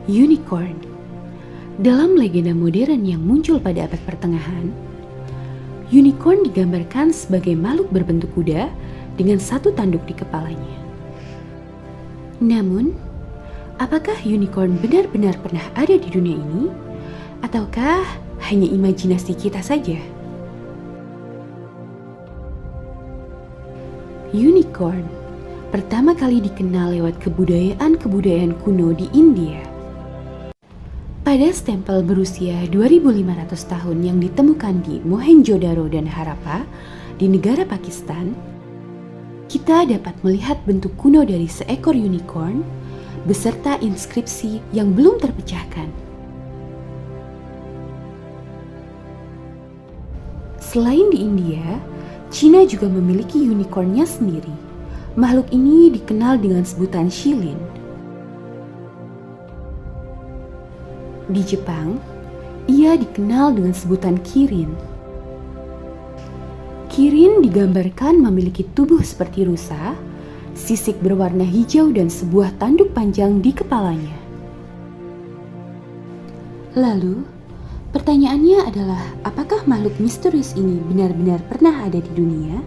Unicorn. Dalam legenda modern yang muncul pada abad pertengahan, unicorn digambarkan sebagai makhluk berbentuk kuda dengan satu tanduk di kepalanya. Namun, apakah unicorn benar-benar pernah ada di dunia ini? Ataukah hanya imajinasi kita saja? Unicorn pertama kali dikenal lewat kebudayaan kuno di India. Pada stempel berusia 2500 tahun yang ditemukan di Mohenjo-daro dan Harappa di negara Pakistan, kita dapat melihat bentuk kuno dari seekor unicorn beserta inskripsi yang belum terpecahkan. Selain di India, Cina juga memiliki unicornnya sendiri. Makhluk ini dikenal dengan sebutan shilin. Di Jepang, ia dikenal dengan sebutan kirin. Kirin digambarkan memiliki tubuh seperti rusa, sisik berwarna hijau dan sebuah tanduk panjang di kepalanya. Lalu, pertanyaannya adalah apakah makhluk misterius ini benar-benar pernah ada di dunia?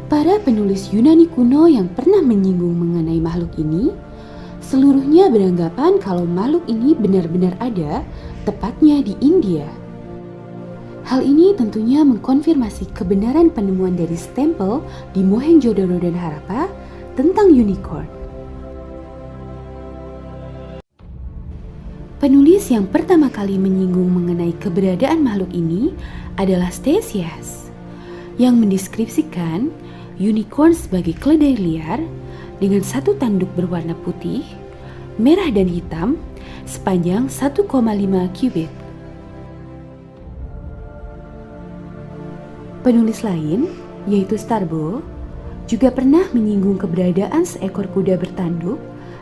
Para penulis Yunani kuno yang pernah menyinggung mengenai makhluk ini, seluruhnya beranggapan kalau makhluk ini benar-benar ada, tepatnya di India. Hal ini tentunya mengkonfirmasi kebenaran penemuan dari stempel di Mohenjo-daro dan Harappa tentang unicorn. Penulis yang pertama kali menyinggung mengenai keberadaan makhluk ini adalah Ctesias, yang mendeskripsikan unicorn sebagai keledai liar dengan satu tanduk berwarna putih, merah dan hitam sepanjang 1,5 cubit. Penulis lain, yaitu Strabo, juga pernah menyinggung keberadaan seekor kuda bertanduk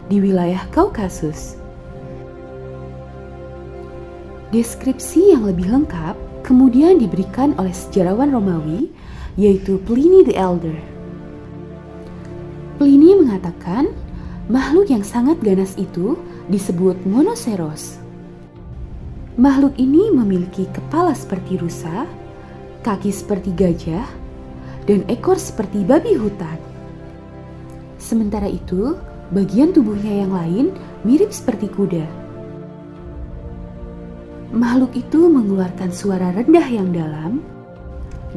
di wilayah Kaukasus. Deskripsi yang lebih lengkap kemudian diberikan oleh sejarawan Romawi, yaitu Pliny the Elder. Pliny mengatakan makhluk yang sangat ganas itu disebut monoceros. Makhluk ini memiliki kepala seperti rusa, kaki seperti gajah, dan ekor seperti babi hutan. Sementara itu, bagian tubuhnya yang lain mirip seperti kuda. Makhluk itu mengeluarkan suara rendah yang dalam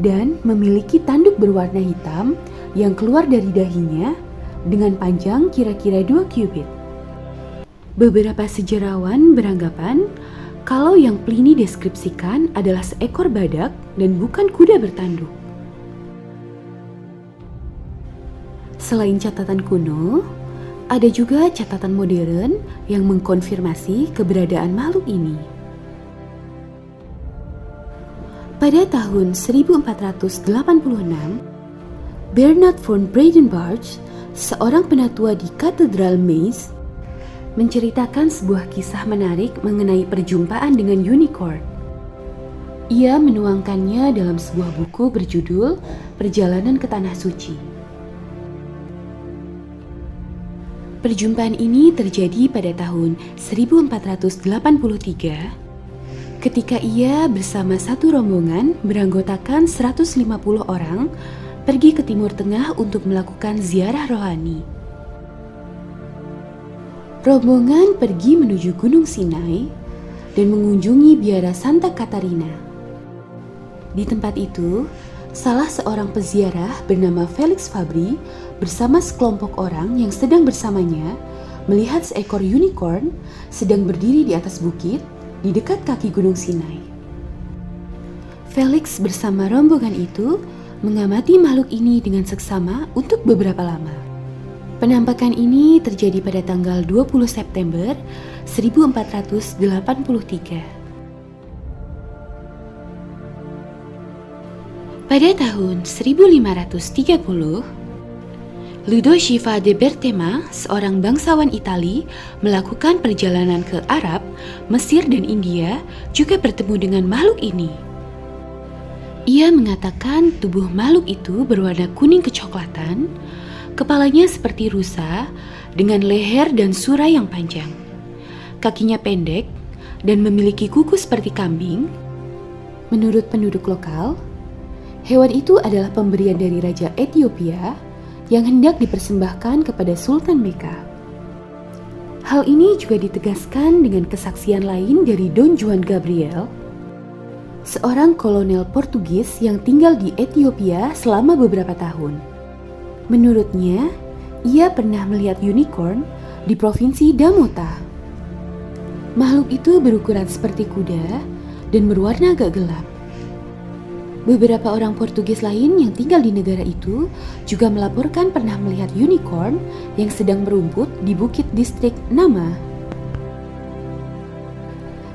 dan memiliki tanduk berwarna hitam yang keluar dari dahinya dengan panjang kira-kira 2 cubit. Beberapa sejarawan beranggapan kalau yang Pliny deskripsikan adalah seekor badak dan bukan kuda bertanduk. Selain catatan kuno, ada juga catatan modern yang mengkonfirmasi keberadaan makhluk ini. Pada tahun 1486, Bernard von Bredenbach, seorang penatua di Katedral Mainz, menceritakan sebuah kisah menarik mengenai perjumpaan dengan unicorn. Ia menuangkannya dalam sebuah buku berjudul Perjalanan ke Tanah Suci. Perjumpaan ini terjadi pada tahun 1483 ketika ia bersama satu rombongan beranggotakan 150 orang pergi ke Timur Tengah untuk melakukan ziarah rohani. Rombongan pergi menuju Gunung Sinai dan mengunjungi biara Santa Catarina. Di tempat itu, salah seorang peziarah bernama Felix Fabri bersama sekelompok orang yang sedang bersamanya melihat seekor unicorn sedang berdiri di atas bukit di dekat kaki Gunung Sinai. Felix bersama rombongan itu mengamati makhluk ini dengan seksama untuk beberapa lama. Penampakan ini terjadi pada tanggal 20 September 1483. Pada tahun 1530, Ludovico de Bertema, seorang bangsawan Itali, melakukan perjalanan ke Arab, Mesir dan India, juga bertemu dengan makhluk ini. Ia mengatakan tubuh makhluk itu berwarna kuning kecoklatan, kepalanya seperti rusa dengan leher dan surai yang panjang. kakinya pendek, dan memiliki kuku seperti kambing. Menurut penduduk lokal, hewan itu adalah pemberian dari Raja Ethiopia yang hendak dipersembahkan kepada Sultan Mekah. Hal ini juga ditegaskan dengan kesaksian lain dari Don Juan Gabriel, seorang kolonel Portugis yang tinggal di Ethiopia selama beberapa tahun. Menurutnya, ia pernah melihat unicorn di provinsi Damota. Makhluk itu berukuran seperti kuda dan berwarna agak gelap. Beberapa orang Portugis lain yang tinggal di negara itu juga melaporkan pernah melihat unicorn yang sedang merumput di bukit distrik Nama.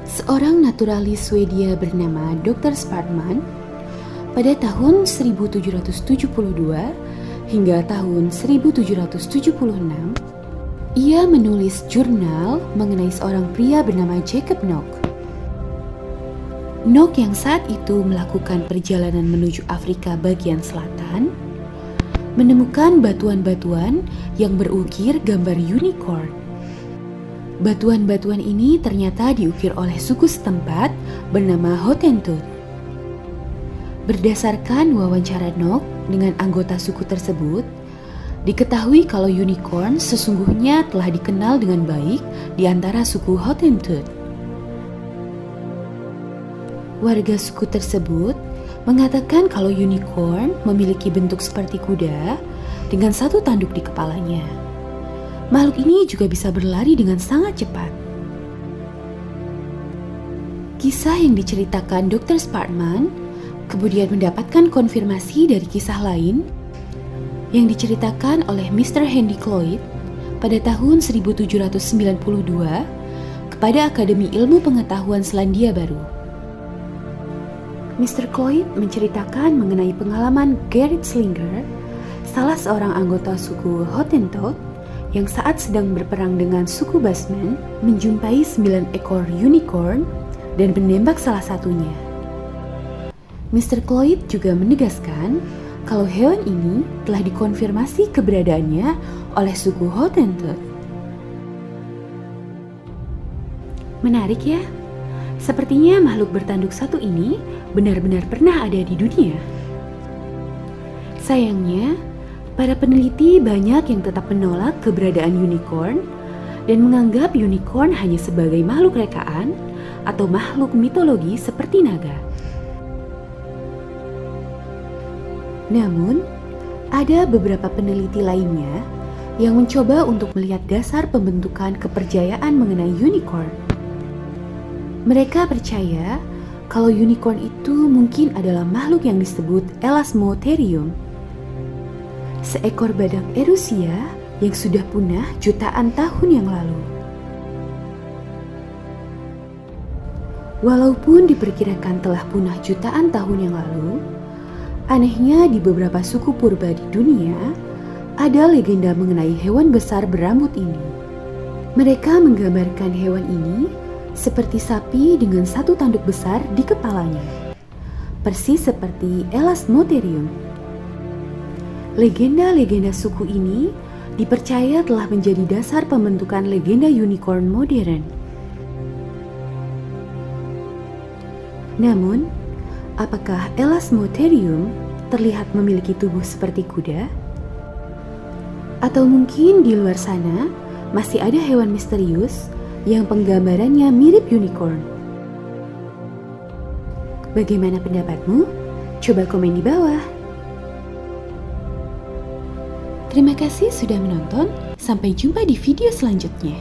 Seorang naturalis Swedia bernama Dr. Sparkman pada tahun 1772 hingga tahun 1776, ia menulis jurnal mengenai seorang pria bernama Jacob Nock. Nock yang saat itu melakukan perjalanan menuju Afrika bagian selatan, menemukan batuan-batuan yang berukir gambar unicorn. Batuan-batuan ini ternyata diukir oleh suku setempat bernama Hottentot. Berdasarkan wawancara Nock dengan anggota suku tersebut, diketahui kalau unicorn sesungguhnya telah dikenal dengan baik di antara suku Hottentot. Warga suku tersebut mengatakan kalau unicorn memiliki bentuk seperti kuda dengan satu tanduk di kepalanya. Makhluk ini juga bisa berlari dengan sangat cepat. Kisah yang diceritakan Dr. Sparkman kemudian mendapatkan konfirmasi dari kisah lain yang diceritakan oleh Mr. Henry Cloyd pada tahun 1792 kepada Akademi Ilmu Pengetahuan Selandia Baru. Mr. Cloyd menceritakan mengenai pengalaman Gerrit Slinger, salah seorang anggota suku Hottentot yang saat sedang berperang dengan suku Basman, menjumpai 9 ekor unicorn dan menembak salah satunya. Mr. Cloyd juga menegaskan kalau hewan ini telah dikonfirmasi keberadaannya oleh suku Hottentot. Menarik ya? Sepertinya makhluk bertanduk satu ini benar-benar pernah ada di dunia. Sayangnya, para peneliti banyak yang tetap menolak keberadaan unicorn dan menganggap unicorn hanya sebagai makhluk rekaan atau makhluk mitologi seperti naga. Namun, ada beberapa peneliti lainnya yang mencoba untuk melihat dasar pembentukan kepercayaan mengenai unicorn. Mereka percaya kalau unicorn itu mungkin adalah makhluk yang disebut Elasmotherium, seekor badak Erusia yang sudah punah jutaan tahun yang lalu. Walaupun diperkirakan telah punah jutaan tahun yang lalu, anehnya di beberapa suku purba di dunia, ada legenda mengenai hewan besar berambut ini. Mereka menggambarkan hewan ini seperti sapi dengan satu tanduk besar di kepalanya, persis seperti Elasmotherium. Legenda-legenda suku ini dipercaya telah menjadi dasar pembentukan legenda unicorn modern. Namun, apakah Elasmotherium terlihat memiliki tubuh seperti kuda? Atau mungkin di luar sana masih ada hewan misterius yang penggambarannya mirip unicorn? Bagaimana pendapatmu? Coba komen di bawah. Terima kasih sudah menonton. Sampai jumpa di video selanjutnya.